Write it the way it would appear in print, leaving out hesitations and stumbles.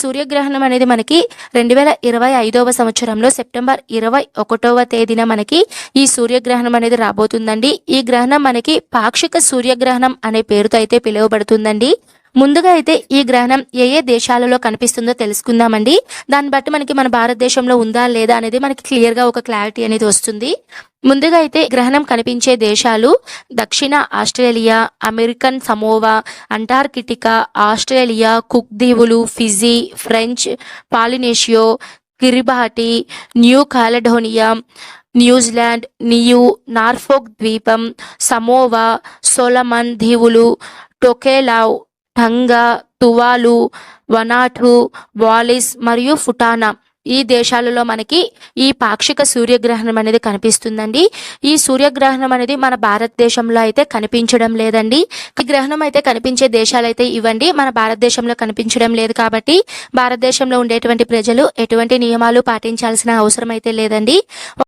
సూర్యగ్రహణం అనేది మనకి 2025వ సంవత్సరంలో సెప్టెంబర్ 21వ తేదీన మనకి ఈ సూర్యగ్రహణం అనేది రాబోతుందండి. ఈ గ్రహణం మనకి పాక్షిక సూర్యగ్రహణం అనే పేరుతో అయితే పిలువబడుతుందండి. ముందుగా అయితే ఈ గ్రహణం ఏ ఏ దేశాలలో కనిపిస్తుందో తెలుసుకుందామండి. దాన్ని బట్టి మనకి మన భారతదేశంలో ఉందా లేదా అనేది మనకి క్లియర్గా ఒక క్లారిటీ అనేది వస్తుంది. ముందుగా అయితే గ్రహణం కనిపించే దేశాలు దక్షిణ Australia, American Samoa, Antarctica, Australia, Cook దీవులు, Fiji, French Polynesia, Kiribati, New Caledonia, New Zealand, Norfolk ద్వీపం, సమోవా, సొలమన్ దీవులు, టొకేలావ్, టంగా, తువాలు, వనాటు, వాలిస్ మరియు ఫుటానా ఈ దేశాలలో మనకి ఈ పాక్షిక సూర్యగ్రహణం అనేది కనిపిస్తుందండి. ఈ సూర్యగ్రహణం అనేది మన భారతదేశంలో అయితే కనిపించడం లేదండి. ఈ గ్రహణం అయితే కనిపించే దేశాలు అయితే ఇవ్వండి. మన భారతదేశంలో కనిపించడం లేదు కాబట్టి భారతదేశంలో ఉండేటువంటి ప్రజలు ఎటువంటి నియమాలు పాటించాల్సిన అవసరం అయితే లేదండి.